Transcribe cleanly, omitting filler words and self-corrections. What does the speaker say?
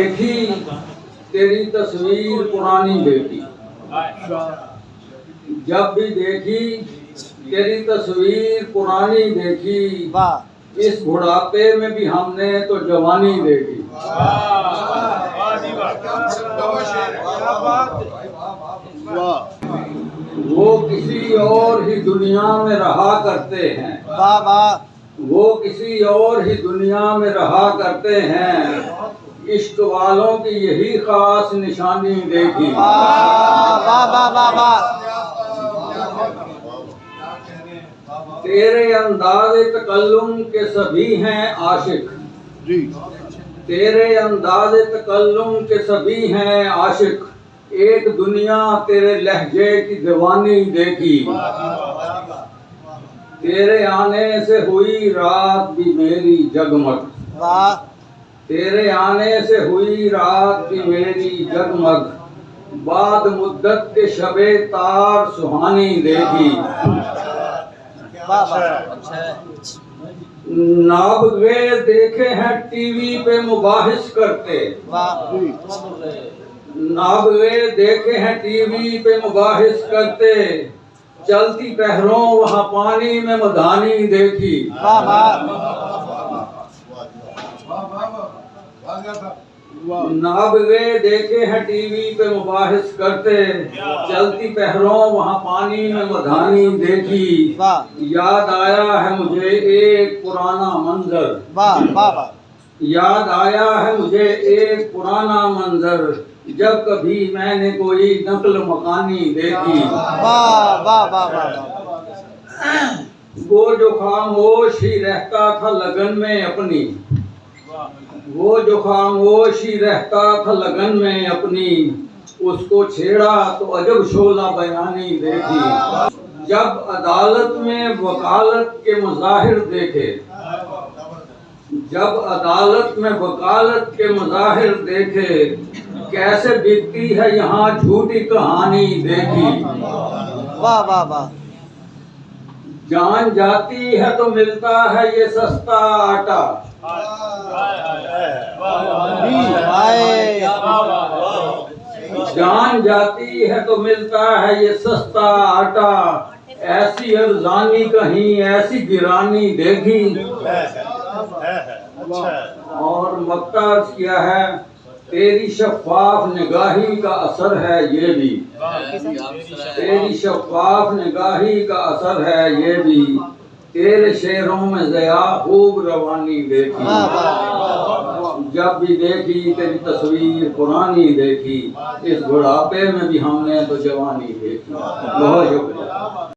देखी तेरी तस्वीर पुरानी देखी, जब भी देखी तेरी तस्वीर पुरानी देखी, इस बुढ़ापे में भी हमने तो जवानी देखी। वो किसी और ही दुनिया में रहा करते हैं, वो किसी और ही दुनिया में रहा करते हैं, इश्क वालों की यही खास निशानी देखी। तेरे अंदाज़े तकल्लुम के सभी हैं आशिक, तेरे अंदाज़े तकल्लुम के सभी हैं आशिक, एक दुनिया तेरे लहजे की दीवानी देखी। तेरे आने से हुई रात भी मेरी जगमग, तेरे आने से हुई रात भी मेरी जगमग, बाद मुद्दत के शबे तार सुहानी देखी। नाबगे देखे हैं टीवी पे मुबाहिस करते, नाबगे देखे हैं टीवी पे मुबाहिस करते, चलती पहरों वहाँ पानी में मदानी देखी। नाबगे देखे हैं टीवी पे मुबाहिस करते, चलती पहरों वहाँ पानी में मधानी देखी। याद आया है मुझे एक पुराना मंजर, याद आया है मुझे एक पुराना मंजर, जब कभी मैंने कोई नकल मकानी देखी। वो जो खामोश ही रहता था लगन में अपनी, वो जो खामोश ही रहता था लगन में अपनी, उसको छेड़ा तो अजब शोला बयानी देखी। जब अदालत में वकालत के मज़ाहिर देखे, जब अदालत में वकालत के मज़ाहिर देखे, कैसे बिकती है यहाँ झूठी कहानी देखी। जान जाती है तो मिलता है ये सस्ता आटा, जान जाती है तो मिलता है ये सस्ता आटा, ऐसी अरजानी कहीं ऐसी गिरानी देखी। और मक्ता किया है, तेरी शफ़ाफ निगाही का असर है ये भी, तेरी शफ़ाफ निगाही का असर है ये भी, तेरे शेरों में ज़या खूब रवानी देखी। जब भी देखी तेरी तस्वीर पुरानी देखी, इस बुढ़ापे में भी हमने तो जवानी देखी। बहुत शुक्रिया।